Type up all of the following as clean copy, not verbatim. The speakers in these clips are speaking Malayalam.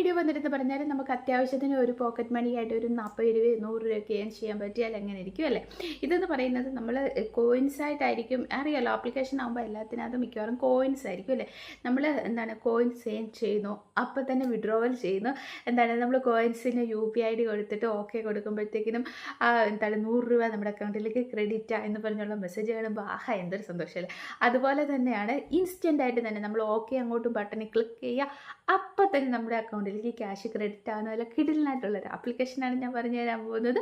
വീഡിയോ വന്നിട്ട് പറഞ്ഞാൽ നമുക്ക് അത്യാവശ്യത്തിന് ഒരു പോക്കറ്റ് മണി ആയിട്ട് ഒരു 40 രൂപ 100 രൂപയൊക്കെ ഏൺ ചെയ്യാൻ പറ്റിയാൽ എങ്ങനെ ഇരിക്കും അല്ലേ. ഇതെന്ന് പറയുന്നത് നമ്മൾ കോയിൻസ് ആയിട്ടായിരിക്കും. അറിയാലോ, ആപ്ലിക്കേഷൻ ആകുമ്പോൾ എല്ലാത്തിനകത്തും മിക്കവാറും കോയിൻസ് ആയിരിക്കും അല്ലേ. നമ്മൾ കോയിൻസ് ഏൺ ചെയ്യുന്നു, അപ്പോൾ തന്നെ വിഡ്രോവൽ ചെയ്യുന്നു. നമ്മൾ കോയിൻസിന് UPI ID കൊടുത്തിട്ട് ഓക്കെ കൊടുക്കുമ്പോഴത്തേക്കിനും 100 രൂപ നമ്മുടെ അക്കൗണ്ടിലേക്ക് ക്രെഡിറ്റ് എന്ന് പറഞ്ഞുള്ള മെസ്സേജ് കാണുമ്പോൾ എന്തൊരു സന്തോഷമല്ലേ. അതുപോലെ തന്നെയാണ് ഇൻസ്റ്റൻ്റ് ആയിട്ട് തന്നെ നമ്മൾ ഓക്കെ അങ്ങോട്ട് ബട്ടണിൽ ക്ലിക്ക് ചെയ്യുക, അപ്പോൾ തന്നെ നമ്മുടെ അക്കൗണ്ടിലേക്ക് ക്യാഷ് ക്രെഡിറ്റ് ആകുന്ന പോലെ കിടിലനായിട്ടുള്ളൊരു ആപ്ലിക്കേഷനാണ് ഞാൻ പറഞ്ഞു തരാൻ പോകുന്നത്.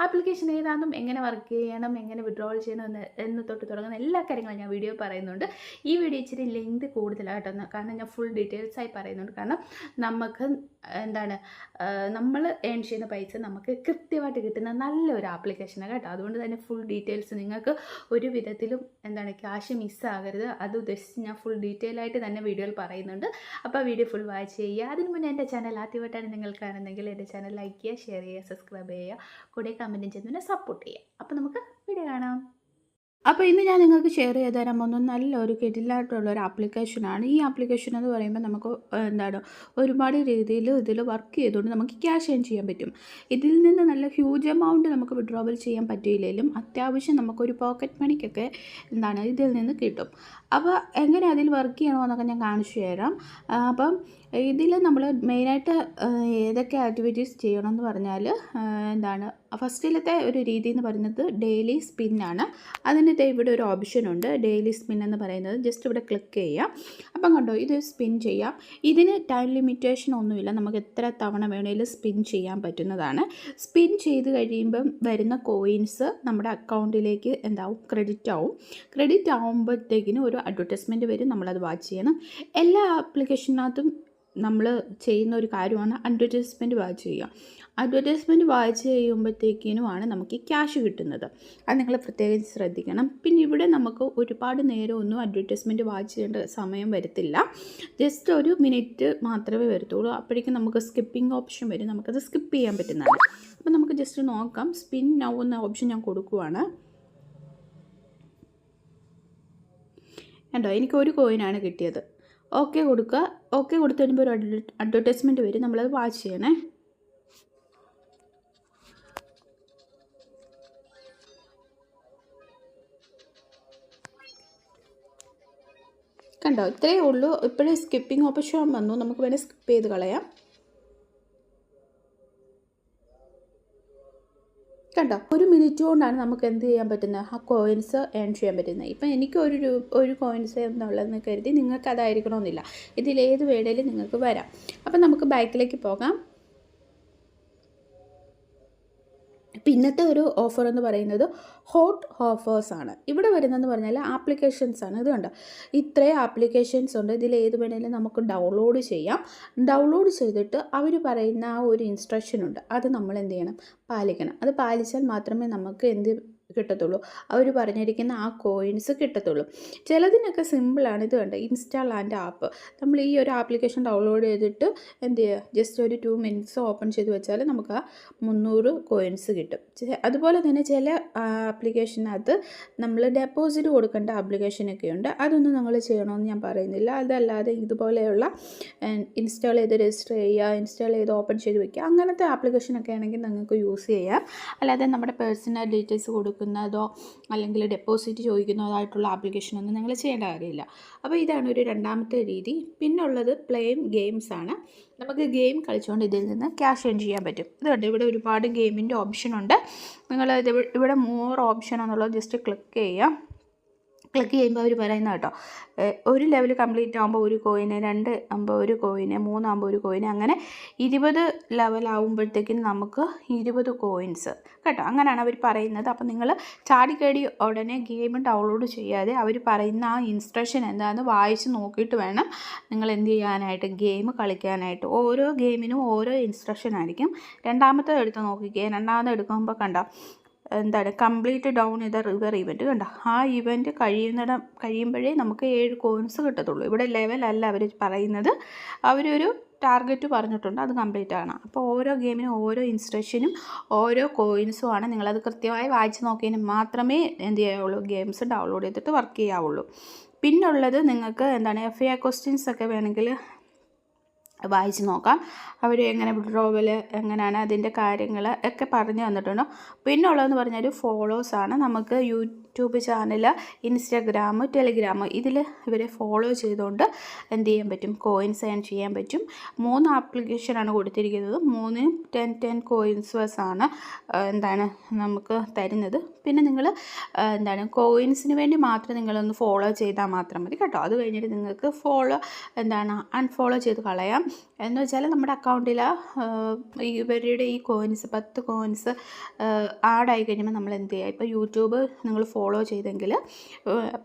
ആപ്ലിക്കേഷൻ ഏതാണെന്നും എങ്ങനെ വർക്ക് ചെയ്യണം, എങ്ങനെ വിഡ്രോവൽ ചെയ്യണം എന്ന് തൊട്ട് തുടങ്ങുന്ന എല്ലാ കാര്യങ്ങളും ഞാൻ വീഡിയോ പറയുന്നുണ്ട്. ഈ വീഡിയോ ഇച്ചിരി ലെങ്ത് കൂടുതലായിട്ടൊന്ന്, കാരണം ഞാൻ ഫുൾ ഡീറ്റെയിൽസായി പറയുന്നുണ്ട്. കാരണം നമുക്ക് നമ്മൾ ഏൺ ചെയ്യുന്ന പൈസ നമുക്ക് കൃത്യമായിട്ട് കിട്ടുന്ന നല്ലൊരു ആപ്ലിക്കേഷനാണ് കേട്ടോ. അതുകൊണ്ട് തന്നെ ഫുൾ ഡീറ്റെയിൽസ് നിങ്ങൾക്ക് ഒരു വിധത്തിലും ക്യാഷ് മിസ്സാകരുത്. അത് ഉദ്ദേശിച്ച് ഞാൻ ഫുൾ ഡീറ്റെയിൽ ആയിട്ട് തന്നെ വീഡിയോയിൽ പറയുന്നുണ്ട്. അപ്പോൾ വീഡിയോ ഫുൾ വാച്ച് ചെയ്യുക. അതിന് മുന്നേ എൻ്റെ ചാനൽ ആദ്യമായിട്ടാണ് നിങ്ങൾ കാണുന്നതെങ്കിൽ എൻ്റെ ചാനൽ ലൈക്ക് ചെയ്യുക, ഷെയർ ചെയ്യുക, സബ്സ്ക്രൈബ് ചെയ്യുക, കൂടെ കമൻറ്റും ചെയ്ത് സപ്പോർട്ട് ചെയ്യുക. അപ്പോൾ നമുക്ക് വീഡിയോ കാണാം. അപ്പോൾ ഇന്ന് ഞാൻ നിങ്ങൾക്ക് ഷെയർ ചെയ്ത് തരാൻ പോകുന്നത് നല്ലൊരു കിടിലായിട്ടുള്ളൊരു ആപ്ലിക്കേഷനാണ്. ഈ ആപ്ലിക്കേഷൻ എന്ന് പറയുമ്പോൾ നമുക്ക് ഒരുപാട് രീതിയിൽ ഇതിൽ വർക്ക് ചെയ്തുകൊണ്ട് നമുക്ക് ക്യാഷ് ഏൺ ചെയ്യാൻ പറ്റും. ഇതിൽ നിന്ന് നല്ല ഹ്യൂജ് എമൗണ്ട് നമുക്ക് വിഡ്രോവൽ ചെയ്യാൻ പറ്റിയില്ലെങ്കിലും അത്യാവശ്യം നമുക്കൊരു പോക്കറ്റ് മണിക്കൊക്കെ ഇതിൽ നിന്ന് കിട്ടും. അപ്പോൾ എങ്ങനെ അതിൽ വർക്ക് ചെയ്യണമെന്നൊക്കെ ഞാൻ കാണിച്ചു തരാം. അപ്പം ഇതിൽ നമ്മൾ മെയിനായിട്ട് ഏതൊക്കെ ആക്ടിവിറ്റീസ് ചെയ്യണമെന്ന് പറഞ്ഞാൽ ഫസ്റ്റിലത്തെ ഒരു രീതി എന്ന് പറയുന്നത് ഡെയിലി സ്പിന്നാണ്. അതിന് ഇവിടെ ഒരു ഓപ്ഷൻ ഉണ്ട്, ഡെയിലി സ്പിൻ എന്ന് പറയുന്നത്. ജസ്റ്റ് ഇവിടെ ക്ലിക്ക് ചെയ്യാം. അപ്പം കണ്ടോ, ഇത് സ്പിൻ ചെയ്യാം. ഇതിന് ടൈം ലിമിറ്റേഷൻ ഒന്നുമില്ല, നമുക്ക് എത്ര തവണ വേണമെങ്കിലും സ്പിൻ ചെയ്യാൻ പറ്റുന്നതാണ്. സ്പിൻ ചെയ്ത് കഴിയുമ്പം വരുന്ന കോയിൻസ് നമ്മുടെ അക്കൗണ്ടിലേക്ക് ക്രെഡിറ്റ് ആവും. ക്രെഡിറ്റ് ആകുമ്പോഴത്തേക്കിനും ഒരു അഡ്വർടൈസ്മെൻറ്റ് വരും, നമ്മളത് വാച്ച് ചെയ്യണം. എല്ലാ ആപ്ലിക്കേഷനകത്തും നമ്മൾ ചെയ്യുന്ന ഒരു കാര്യമാണ് അഡ്വർടൈസ്മെൻറ്റ് വാച്ച് ചെയ്യുക. അഡ്വർടൈസ്മെൻറ്റ് വാച്ച് ചെയ്യുമ്പോഴത്തേക്കിനുമാണ് നമുക്ക് ക്യാഷ് കിട്ടുന്നത്. അത് നിങ്ങൾ പ്രത്യേകിച്ച് ശ്രദ്ധിക്കണം. പിന്നെ ഇവിടെ നമുക്ക് ഒരുപാട് നേരമൊന്നും അഡ്വർടൈസ്മെൻറ്റ് വാച്ച് ചെയ്യേണ്ട സമയം വരത്തില്ല. ജസ്റ്റ് ഒരു മിനിറ്റ് മാത്രമേ വരത്തുള്ളൂ. അപ്പോഴേക്കും നമുക്ക് സ്കിപ്പിംഗ് ഓപ്ഷൻ വരും, നമുക്കത് സ്കിപ്പ് ചെയ്യാൻ പറ്റുന്നതാണ്. അപ്പോൾ നമുക്ക് ജസ്റ്റ് നോക്കാം. സ്പിൻ നൗ എന്ന ഓപ്ഷൻ ഞാൻ കൊടുക്കുവാണ്. കണ്ടോ, എനിക്ക് ഒരു കോയിനാണ് കിട്ടിയത്. ഓക്കെ കൊടുക്കുക. ഓക്കെ കൊടുത്തു കഴിയുമ്പോൾ ഒരു അഡ്വർടൈസ്മെൻറ്റ് വരും, നമ്മളത് വാച്ച് ചെയ്യണേ. കണ്ടോ, ഇത്രയേ ഉള്ളൂ. ഇപ്പോഴും സ്കിപ്പിംഗ് ഓപ്ഷൻ വന്നു, നമുക്ക് വേണേൽ സ്കിപ്പ് ചെയ്ത് കളയാം. കണ്ടോ, ഒരു മിനിറ്റ് കൊണ്ടാണ് നമുക്ക് എന്ത് ചെയ്യാൻ പറ്റുന്നത്, ആ കോയിൻസ് ഏൺ ചെയ്യാൻ പറ്റുന്നത്. ഇപ്പം എനിക്ക് ഒരു കോയിൻസ് എന്നുള്ളതെന്ന് കരുതി നിങ്ങൾക്ക് അതായിരിക്കണമെന്നില്ല, ഇതിലേത് വേണേലും നിങ്ങൾക്ക് വരാം. അപ്പം നമുക്ക് ബാക്കിലേക്ക് പോകാം. പിന്നത്തെ ഒരു ഓഫർ എന്ന് പറയുന്നത് ഹോട്ട് ഓഫേഴ്സാണ്. ഇവിടെ വരുന്നതെന്ന് പറഞ്ഞാൽ ആപ്ലിക്കേഷൻസാണ്. ഇത് കണ്ടോ, ഇത്രയും ആപ്ലിക്കേഷൻസ് ഉണ്ട്. ഇതിൽ ഏത് വേണമെങ്കിലും നമുക്ക് ഡൗൺലോഡ് ചെയ്യാം. ഡൗൺലോഡ് ചെയ്തിട്ട് അവർ പറയുന്ന ആ ഒരു ഇൻസ്ട്രക്ഷൻ ഉണ്ട്, അത് നമ്മൾ എന്ത് ചെയ്യണം, പാലിക്കണം. അത് പാലിച്ചാൽ മാത്രമേ നമുക്ക് കിട്ടത്തുള്ളൂ, അവർ പറഞ്ഞിരിക്കുന്ന ആ കോയിൻസ് കിട്ടത്തുള്ളൂ. ചിലതിനൊക്കെ സിമ്പിളാണ്. ഇത് കണ്ട് ഇൻസ്റ്റാൾ ആൻഡ് ആപ്പ്, നമ്മൾ ഈ ഒരു ആപ്ലിക്കേഷൻ ഡൗൺലോഡ് ചെയ്തിട്ട് എന്ത് ചെയ്യുക, ജസ്റ്റ് ഒരു 2 മിനിറ്റ്സ് ഓപ്പൺ ചെയ്ത് വെച്ചാൽ നമുക്ക് ആ 300 കോയിൻസ് കിട്ടും. അതുപോലെ തന്നെ ചില ആപ്ലിക്കേഷനകത്ത് നമ്മൾ ഡെപ്പോസിറ്റ് കൊടുക്കേണ്ട ആപ്ലിക്കേഷനൊക്കെ ഉണ്ട്. അതൊന്നും നമ്മൾ ചെയ്യണമെന്ന് ഞാൻ പറയുന്നില്ല. അതല്ലാതെ ഇതുപോലെയുള്ള ഇൻസ്റ്റാൾ ചെയ്ത് രജിസ്റ്റർ ചെയ്യുക, ഇൻസ്റ്റാൾ ചെയ്ത് ഓപ്പൺ ചെയ്ത് വയ്ക്കുക, അങ്ങനത്തെ ആപ്ലിക്കേഷനൊക്കെ ആണെങ്കിൽ നിങ്ങൾക്ക് യൂസ് ചെയ്യാം. അല്ലാതെ നമ്മുടെ പേഴ്സണൽ ഡീറ്റെയിൽസ് കൊടുക്കുന്നതോ അല്ലെങ്കിൽ ഡെപ്പോസിറ്റ് ചോദിക്കുന്നതായിട്ടുള്ള ആപ്ലിക്കേഷനൊന്നും നിങ്ങൾ ചെയ്യേണ്ട കാര്യമില്ല. അപ്പോൾ ഇതാണ് ഒരു രണ്ടാമത്തെ രീതി. പിന്നുള്ളത് പ്ലേയിങ് ഗെയിംസ് ആണ്. നമുക്ക് ഗെയിം കളിച്ചുകൊണ്ട് ഇതിൽ നിന്ന് ക്യാഷ് ഏൺ ചെയ്യാൻ പറ്റും. ഇതുണ്ട്, ഇവിടെ ഒരുപാട് ഗെയിമിൻ്റെ ഓപ്ഷനുണ്ട്. നിങ്ങൾ ഇവിടെ മോർ ഓപ്ഷൻ എന്നുള്ളത് ജസ്റ്റ് ക്ലിക്ക് ചെയ്യുക. ക്ലിക്ക് ചെയ്യുമ്പോൾ അവർ പറയുന്ന കേട്ടോ, ഒരു ലെവൽ കംപ്ലീറ്റ് ആകുമ്പോൾ ഒരു കോയിന്, 2 ആകുമ്പോൾ ഒരു കോയിന്, 3 ആകുമ്പോൾ ഒരു കോയിന്, അങ്ങനെ 20 ലെവലാകുമ്പോഴത്തേക്കും നമുക്ക് 20 കോയിൻസ് കേട്ടോ. അങ്ങനെയാണ് അവർ പറയുന്നത്. അപ്പോൾ നിങ്ങൾ ചാടിക്കേടി ഉടനെ ഗെയിം ഡൗൺലോഡ് ചെയ്യാതെ അവർ പറയുന്ന ആ ഇൻസ്ട്രക്ഷൻ എന്താണെന്ന് വായിച്ച് നോക്കിയിട്ട് വേണം നിങ്ങൾ എന്ത് ചെയ്യാനായിട്ട്, ഗെയിം കളിക്കാനായിട്ട്. ഓരോ ഗെയിമിനും ഓരോ ഇൻസ്ട്രക്ഷൻ ആയിരിക്കും. രണ്ടാമത്തെ എടുത്ത് നോക്കിക്കുക. രണ്ടാമത് എടുക്കുമ്പോൾ കണ്ടോ, കംപ്ലീറ്റ് ഡൗൺ ചെയ്ത റിവർ ഇവൻറ്റ് കണ്ടോ, ആ ഇവൻറ്റ് കഴിയുമ്പോഴേ നമുക്ക് 7 കോയിൻസ് കിട്ടത്തുള്ളൂ. ഇവിടെ ലെവലല്ല അവർ പറയുന്നത്, അവരൊരു ടാർഗറ്റ് പറഞ്ഞിട്ടുണ്ട്, അത് കംപ്ലീറ്റ് ആണ്. അപ്പോൾ ഓരോ ഗെയിമിനും ഓരോ ഇൻസ്ട്രക്ഷനും ഓരോ കോയിൻസും ആണ്. നിങ്ങളത് കൃത്യമായി വായിച്ച് നോക്കിയതിന് മാത്രമേ എന്ത് ചെയ്യാവുള്ളൂ, ഗെയിംസ് ഡൗൺലോഡ് ചെയ്തിട്ട് വർക്ക് ചെയ്യാവുള്ളൂ. പിന്നുള്ളത് നിങ്ങൾക്ക് FAQ ക്വസ്റ്റ്യൻസ് ഒക്കെ വേണമെങ്കിൽ വായിച്ച് നോക്കാം. അവർ എങ്ങനെ വിഡ്രോവൽ എങ്ങനെയാണ് അതിൻ്റെ കാര്യങ്ങൾ ഒക്കെ പറഞ്ഞു തന്നിട്ടുണ്ട്. പിന്നെ ഉള്ളതെന്ന് പറഞ്ഞാൽ ഫോളോസാണ്. നമുക്ക് യൂട്യൂബ് ചാനൽ, ഇൻസ്റ്റാഗ്രാം, ടെലിഗ്രാം ഇതിൽ ഇവരെ ഫോളോ ചെയ്തുകൊണ്ട് എന്ത് ചെയ്യാൻ പറ്റും, കോയിൻസ് ഏൺ ചെയ്യാൻ പറ്റും. 3 ആപ്ലിക്കേഷനാണ് കൊടുത്തിരിക്കുന്നത്. 3 10 കോയിൻസ് ആണ് എന്താണ് നമുക്ക് തരുന്നത്. പിന്നെ നിങ്ങൾ എന്താണ് കോയിൻസിന് വേണ്ടി മാത്രം നിങ്ങളൊന്ന് ഫോളോ ചെയ്താൽ മാത്രം മതി കേട്ടോ. അത് കഴിഞ്ഞിട്ട് നിങ്ങൾക്ക് അൺഫോളോ ചെയ്ത് കളയാം. എന്ന് വെച്ചാൽ നമ്മുടെ അക്കൗണ്ടിൽ ഇവരുടെ ഈ കോയിൻസ് 10 കോയിൻസ് ആഡായി കഴിയുമ്പോൾ നമ്മൾ എന്ത് ചെയ്യുക, ഇപ്പോൾ യൂട്യൂബ് നിങ്ങൾ ഫോളോ ചെയ്തെങ്കിൽ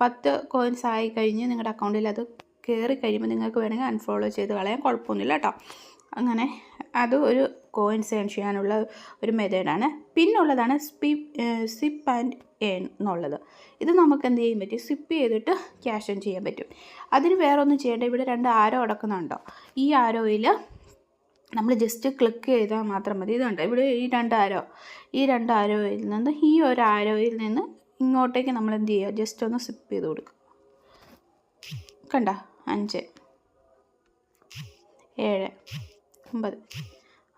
10 കോയിൻസ് ആയി കഴിഞ്ഞ് നിങ്ങളുടെ അക്കൗണ്ടിൽ അത് കയറി കഴിയുമ്പോൾ നിങ്ങൾക്ക് വേണമെങ്കിൽ അൺഫോളോ ചെയ്ത് കളയാൻ, കുഴപ്പമൊന്നുമില്ല കേട്ടോ. അങ്ങനെ അത് ഒരു കോയിൻസ് ഏൺ ചെയ്യാനുള്ള ഒരു മെത്തേഡാണ്. പിന്നുള്ളതാണ് സിപ്പ് ആൻഡ് ഏൺ എന്നുള്ളത്. ഇത് നമുക്ക് എന്ത് ചെയ്യാൻ പറ്റും, സിപ്പ് ചെയ്തിട്ട് ക്യാഷ് ഏൺ ചെയ്യാൻ പറ്റും. അതിന് വേറെ ഒന്നും ചെയ്യേണ്ട. ഇവിടെ 2 ആരോ അടക്കുന്നുണ്ടോ, ഈ ആരോയിൽ നമ്മൾ ജസ്റ്റ് ക്ലിക്ക് ചെയ്താൽ മാത്രം മതി. ഇതുണ്ട് ഇവിടെ ഈ 2 ആരോയിൽ നിന്ന് ഈ ഒരു ആരോയിൽ നിന്ന് ഇങ്ങോട്ടേക്ക് നമ്മൾ എന്ത് ചെയ്യുക, ജസ്റ്റ് ഒന്ന് സിപ്പ് ചെയ്ത് കൊടുക്കുക. കണ്ട 5 7 9.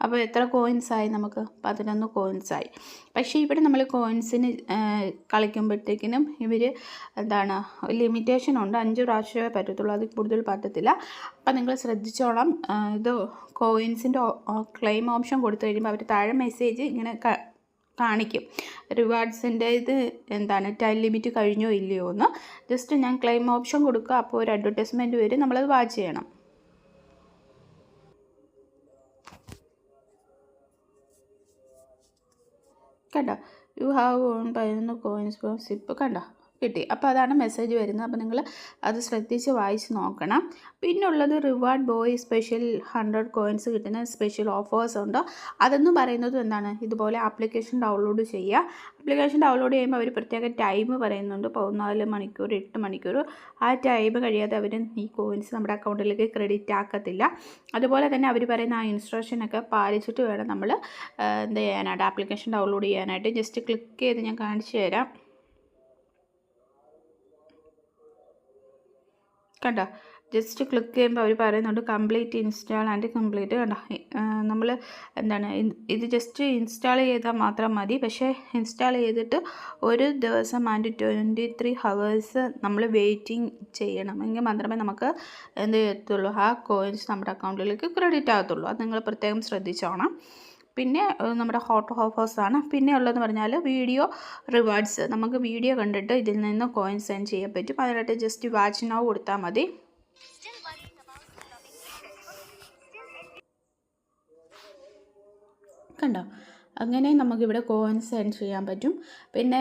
അപ്പോൾ എത്ര കോയിൻസായി, നമുക്ക് 11 കോയിൻസായി. പക്ഷേ ഇവിടെ നമ്മൾ കോയിൻസിന് കളിക്കുമ്പോഴത്തേക്കിനും ഇവർ ലിമിറ്റേഷൻ ഉണ്ട്. 5 പ്രാവശ്യമേ പറ്റത്തുള്ളൂ, അതിൽ കൂടുതൽ പറ്റത്തില്ല. അപ്പം നിങ്ങൾ ശ്രദ്ധിച്ചോളാം. ഇത് കോയിൻസിൻ്റെ ക്ലെയിം ഓപ്ഷൻ കൊടുത്തു കഴിയുമ്പോൾ അവർ താഴെ മെസ്സേജ് ഇങ്ങനെ കാണിക്കും, റിവാർഡ്സിൻ്റെ ഇത് ടൈം ലിമിറ്റ് കഴിഞ്ഞോ ഇല്ലയോ എന്ന്. ജസ്റ്റ് ഞാൻ ക്ലെയിം ഓപ്ഷൻ കൊടുക്കുക, അപ്പോൾ ഒരു അഡ്വർടൈസ്മെൻറ്റ് വരും, നമ്മളത് വാച്ച് ചെയ്യണം. കണ്ടോ, you have won 11 coins from Zip. കണ്ടോ, കിട്ടി. അപ്പോൾ അതാണ് മെസ്സേജ് വരുന്നത്. അപ്പോൾ നിങ്ങൾ അത് ശ്രദ്ധിച്ച് വായിച്ച് നോക്കണം. പിന്നുള്ളത് റിവാർഡ് ബോയ് സ്പെഷ്യൽ 100 കോയിൻസ് കിട്ടുന്ന സ്പെഷ്യൽ ഓഫേഴ്സ് ഉണ്ട്. അതെന്ന് പറയുന്നത് ഇതുപോലെ ആപ്ലിക്കേഷൻ ഡൗൺലോഡ് ചെയ്യുക. ആപ്ലിക്കേഷൻ ഡൗൺലോഡ് ചെയ്യുമ്പോൾ അവർ പ്രത്യേക ടൈം പറയുന്നുണ്ട്, 14 മണിക്കൂർ 8 മണിക്കൂർ. ആ ടൈം കഴിയാതെ അവർ ഈ കോയിൻസ് നമ്മുടെ അക്കൗണ്ടിലേക്ക് ക്രെഡിറ്റ് ആക്കത്തില്ല. അതുപോലെ തന്നെ അവർ പറയുന്ന ആ ഇൻസ്ട്രക്ഷനൊക്കെ പാലിച്ചിട്ട് വേണം നമ്മൾ എന്ത് ചെയ്യാനായിട്ട്, ആപ്ലിക്കേഷൻ ഡൗൺലോഡ് ചെയ്യാനായിട്ട്. ജസ്റ്റ് ക്ലിക്ക് ചെയ്ത് ഞാൻ കാണിച്ചു തരാം. കണ്ടോ, ജസ്റ്റ് ക്ലിക്ക് ചെയ്യുമ്പോൾ അവർ പറയുന്നുണ്ട് കംപ്ലീറ്റ് ഇൻസ്റ്റാൾ ആൻഡ് കംപ്ലീറ്റ്. കണ്ടോ, നമ്മൾ ഇത് ജസ്റ്റ് ഇൻസ്റ്റാൾ ചെയ്താൽ മാത്രം മതി. പക്ഷേ ഇൻസ്റ്റാൾ ചെയ്തിട്ട് ഒരു ദിവസം ആൻഡ് 23 ഹവേഴ്സ് നമ്മൾ വെയിറ്റിംഗ് ചെയ്യണം. എങ്കിൽ മാത്രമേ നമുക്ക് എന്ത് ചെയ്യത്തുള്ളൂ, ആ കോയിൻസ് നമ്മുടെ അക്കൗണ്ടിലേക്ക് ക്രെഡിറ്റ് ആകത്തുള്ളൂ. അത് നിങ്ങൾ പ്രത്യേകം ശ്രദ്ധിച്ചോണം. പിന്നെ നമ്മുടെ ഹോട്ട് ഓഫേഴ്സാണ്. പിന്നെ ഉള്ളതെന്ന് പറഞ്ഞാൽ വീഡിയോ റിവാർഡ്സ്. നമുക്ക് വീഡിയോ കണ്ടിട്ട് ഇതിൽ നിന്ന് കോയിൻസ് ഏൺ ചെയ്യാൻ പറ്റും. അതിനായിട്ട് ജസ്റ്റ് വാച്ച് നൗ കൊടുത്താൽ മതി. കണ്ടോ, അങ്ങനെ നമുക്കിവിടെ കോയിൻസ് ഏൺ ചെയ്യാൻ പറ്റും. പിന്നെ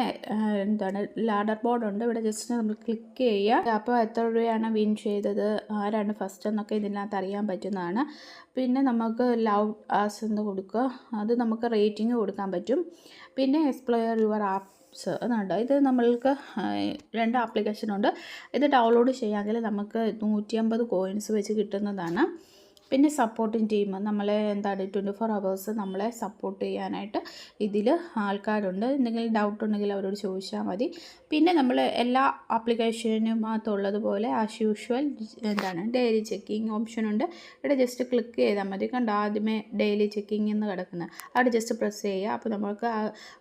ലാഡർ ബോർഡ് ഉണ്ട്. ഇവിടെ ജസ്റ്റ് നമ്മൾ ക്ലിക്ക് ചെയ്യുക. അപ്പോൾ എത്ര രൂപയാണ് വിൻ ചെയ്തത്, ആരാണ് ഫസ്റ്റ് എന്നൊക്കെ ഇതിനകത്ത് അറിയാൻ പറ്റുന്നതാണ്. പിന്നെ നമുക്ക് ലവ് ആസ് എന്ന് കൊടുക്കുക, അത് നമുക്ക് റേറ്റിംഗ് കൊടുക്കാൻ പറ്റും. പിന്നെ എക്സ്പ്ലോർ യുവർ ആപ്സ് എന്നുണ്ട്. ഇത് നമ്മൾക്ക് 2 ആപ്ലിക്കേഷനുണ്ട്. ഇത് ഡൗൺലോഡ് ചെയ്യാമെങ്കിൽ നമുക്ക് 150 കോയിൻസ് വെച്ച് കിട്ടുന്നതാണ്. പിന്നെ സപ്പോർട്ടിങ് ടീം, നമ്മളെ 24 ഹവേഴ്സ് നമ്മളെ സപ്പോർട്ട് ചെയ്യാനായിട്ട് ഇതിൽ ആൾക്കാരുണ്ട്. എന്തെങ്കിലും ഡൗട്ട് ഉണ്ടെങ്കിൽ അവരോട് ചോദിച്ചാൽ മതി. പിന്നെ നമ്മൾ എല്ലാ ആപ്ലിക്കേഷനുമാകത്തുള്ളതുപോലെ ആസ് യൂഷ്വൽ ഡെയിലി ചെക്കിങ് ഓപ്ഷനുണ്ട്. ഇവിടെ ജസ്റ്റ് ക്ലിക്ക് ചെയ്താൽ മതി. കണ്ടോ, ആദ്യമേ ഡെയിലി ചെക്കിങ് എന്ന് കിടക്കുന്നത്, അവിടെ ജസ്റ്റ് പ്രസ് ചെയ്യുക. അപ്പോൾ നമുക്ക്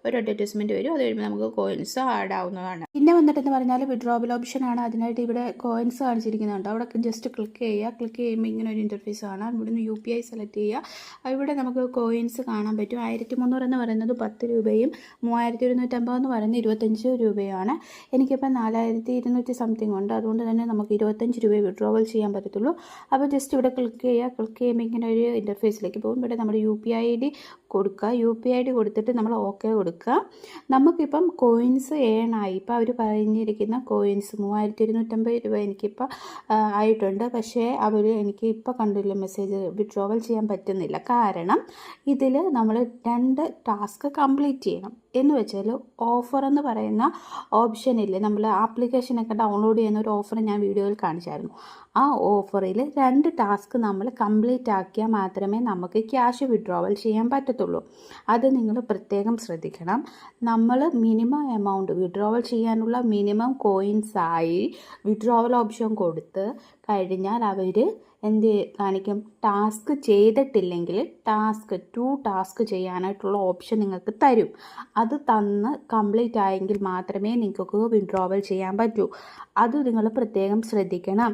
ഒരു അഡ്വർടൈസ്മെൻറ്റ് വരും. അത് കഴിയുമ്പോൾ നമുക്ക് കോയിൻസ് ആഡ് ആവുന്നതാണ്. പിന്നെ വന്നിട്ടെന്ന് പറഞ്ഞാൽ വിഡ്രോവൽ ഓപ്ഷനാണ്. അതിനായിട്ട് ഇവിടെ കോയിൻസ് കാണിച്ചിരിക്കുന്നുണ്ട്. അവിടെ ജസ്റ്റ് ക്ലിക്ക് ചെയ്യുക. ക്ലിക്ക് ചെയ്യുമ്പോൾ ഇങ്ങനെ ഒരു ഇൻ്റർഫേസ് കാണാം. ഇവിടുന്ന് UPI സെലക്ട് ചെയ്യുക. ഇവിടെ നമുക്ക് കോയിൻസ് കാണാൻ പറ്റും. 1300 എന്ന് പറയുന്നത് 10 രൂപയും 3150 എന്ന് പറയുന്നത് 25 രൂപയാണ്. എനിക്കിപ്പോൾ 4200 സംതിങ് ഉണ്ട്. അതുകൊണ്ട് തന്നെ നമുക്ക് 25 രൂപ വിഡ്രോവൽ ചെയ്യാൻ പറ്റത്തുള്ളൂ. അപ്പോൾ ജസ്റ്റ് ഇവിടെ ക്ലിക്ക് ചെയ്യുക. ക്ലിക്ക് ചെയ്യുമ്പോൾ ഇങ്ങനെ ഒരു ഇൻ്റർഫേസിലേക്ക് പോകും. ഇവിടെ നമ്മുടെ UPI ID കൊടുക്കുക. UPI ID കൊടുത്തിട്ട് നമ്മൾ ഓക്കെ കൊടുക്കുക. നമുക്കിപ്പം കോയിൻസ് ഏണായി. ഇപ്പോൾ അവർ പറഞ്ഞിരിക്കുന്ന കോയിൻസ് 3250 രൂപ എനിക്കിപ്പോൾ ആയിട്ടുണ്ട്. പക്ഷേ അവർ എനിക്ക് ഇപ്പോൾ കണ്ടില്ല മെസ്സേജ്, വിഡ്രോവൽ ചെയ്യാൻ പറ്റുന്നില്ല. കാരണം ഇതിൽ നമ്മൾ 2 ടാസ്ക് കംപ്ലീറ്റ് ചെയ്യണം. എന്ന് വെച്ചാൽ ഓഫർ എന്ന് പറയുന്ന ഓപ്ഷനില്ലേ, നമ്മൾ ആപ്ലിക്കേഷനൊക്കെ ഡൗൺലോഡ് ചെയ്യുന്ന ഒരു ഓഫർ ഞാൻ വീഡിയോയിൽ കാണിച്ചായിരുന്നു. ആ ഓഫറിൽ 2 ടാസ്ക് നമ്മൾ കംപ്ലീറ്റ് ആക്കിയാൽ മാത്രമേ നമുക്ക് ക്യാഷ് വിഡ്രോവൽ ചെയ്യാൻ പറ്റത്തുള്ളൂ. അത് നിങ്ങൾ പ്രത്യേകം ശ്രദ്ധിക്കണം. നമ്മൾ മിനിമം എമൗണ്ട് വിഡ്രോവൽ ചെയ്യാനുള്ള മിനിമം കോയിൻസായി വിഡ്രോവൽ ഓപ്ഷൻ കൊടുത്ത് കഴിഞ്ഞാൽ അവർ എന്ത് കാണിക്കും, ടാസ്ക് ചെയ്തിട്ടില്ലെങ്കിൽ ടാസ്ക് 2 ടാസ്ക് ചെയ്യാനായിട്ടുള്ള ഓപ്ഷൻ നിങ്ങൾക്ക് തരും. അത് തന്ന് കംപ്ലീറ്റ് ആയെങ്കിൽ മാത്രമേ നിങ്ങൾക്ക് വിഡ്രോവൽ ചെയ്യാൻ പറ്റൂ. അത് നിങ്ങൾ പ്രത്യേകം ശ്രദ്ധിക്കണം.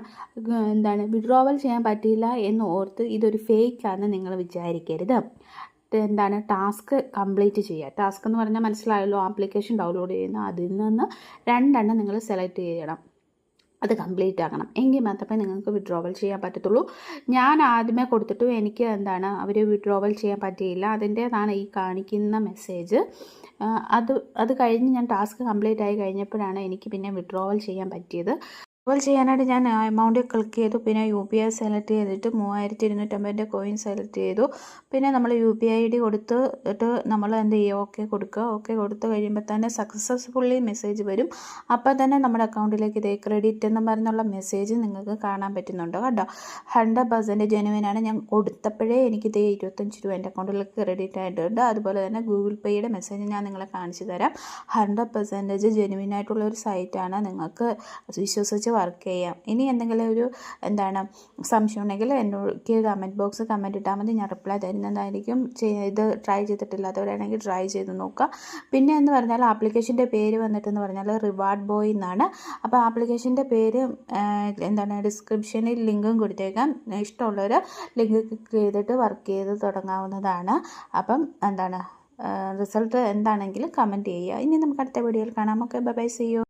വിഡ്രോവൽ ചെയ്യാൻ പറ്റില്ല എന്ന് ഓർത്ത് ഇതൊരു ഫേക്കാണെന്ന് നിങ്ങൾ വിചാരിക്കരുത്. ടാസ്ക് കംപ്ലീറ്റ് ചെയ്യുക. ടാസ്ക് എന്ന് പറഞ്ഞാൽ മനസ്സിലായല്ലോ, ആപ്ലിക്കേഷൻ ഡൗൺലോഡ് ചെയ്യുന്ന അതിൽ നിന്ന് 2 എണ്ണം നിങ്ങൾ സെലക്ട് ചെയ്യണം. അത് കംപ്ലീറ്റ് ആക്കണം, എങ്കിൽ മാത്രമേ നിങ്ങൾക്ക് വിഡ്രോവൽ ചെയ്യാൻ പറ്റത്തുള്ളൂ. ഞാൻ ആദ്യമേ കൊടുത്തിട്ടും എനിക്ക് അവർ വിഡ്രോവൽ ചെയ്യാൻ പറ്റിയില്ല. അതിൻ്റേതാണ് ഈ കാണിക്കുന്ന മെസ്സേജ്. അത് കഴിഞ്ഞ് ഞാൻ ടാസ്ക് കംപ്ലീറ്റ് ആയി കഴിഞ്ഞപ്പോഴാണ് എനിക്ക് പിന്നെ വിഡ്രോവൽ ചെയ്യാൻ പറ്റിയത്. വിഡ്രോവൽ ചെയ്യാനായിട്ട് ഞാൻ എമൗണ്ട് ക്ലിക്ക് ചെയ്തു. പിന്നെ UPI സെലക്ട് ചെയ്തിട്ട് 3250 കോയിൻ സെലക്ട് ചെയ്തു. പിന്നെ നമ്മൾ UPI ID കൊടുത്തിട്ട് നമ്മൾ എന്ത് ചെയ്യുക, ഓക്കെ കൊടുക്കുക. ഓക്കെ കൊടുത്ത് കഴിയുമ്പോൾ തന്നെ സക്സസ്ഫുള്ളി മെസ്സേജ് വരും. അപ്പോൾ തന്നെ നമ്മുടെ അക്കൗണ്ടിലേക്ക് ഇതേ ക്രെഡിറ്റ് എന്ന് പറഞ്ഞുള്ള മെസ്സേജ് നിങ്ങൾക്ക് കാണാൻ പറ്റുന്നുണ്ടോ കേട്ടോ. 100% ജെനുവിനാണ്. ഞാൻ കൊടുത്തപ്പോഴേ എനിക്കിതേ 25 രൂപ എൻ്റെ അക്കൗണ്ടിലേക്ക് ക്രെഡിറ്റ് ആയിട്ടുണ്ട്. അതുപോലെ തന്നെ ഗൂഗിൾ പേയുടെ മെസ്സേജ് ഞാൻ നിങ്ങളെ കാണിച്ചു തരാം. 100% ജെനുവിനായിട്ടുള്ള ഒരു സൈറ്റാണ്. നിങ്ങൾക്ക് വിശ്വസിച്ച് വർക്ക് ചെയ്യാം. ഇനി എന്തെങ്കിലും ഒരു സംശയം ഉണ്ടെങ്കിൽ എനിക്ക് കമൻറ്റ് ബോക്സ് കമൻറ്റ് ഇട്ടാൽ മതി, ഞാൻ റിപ്ലൈ തരുന്നതായിരിക്കും. ഇത് ട്രൈ ചെയ്തിട്ടില്ലാത്തവരാണെങ്കിൽ ട്രൈ ചെയ്ത് നോക്കുക. പിന്നെ എന്ന് പറഞ്ഞാൽ ആപ്ലിക്കേഷൻ്റെ പേര് വന്നിട്ടെന്ന് പറഞ്ഞാൽ റിവാർഡ് ബോയ് എന്നാണ്. അപ്പോൾ ആപ്ലിക്കേഷൻ്റെ പേര് ഡിസ്ക്രിപ്ഷനിൽ ലിങ്കും കൊടുത്തേക്കാം. ഇഷ്ടമുള്ളവർ ലിങ്ക് ക്ലിക്ക് ചെയ്തിട്ട് വർക്ക് ചെയ്ത് തുടങ്ങാവുന്നതാണ്. അപ്പം റിസൾട്ട് എന്താണെങ്കിലും കമൻറ്റ് ചെയ്യുക. ഇനി നമുക്ക് അടുത്ത വീഡിയോയിൽ കാണാം. Okay, bye bye, see U.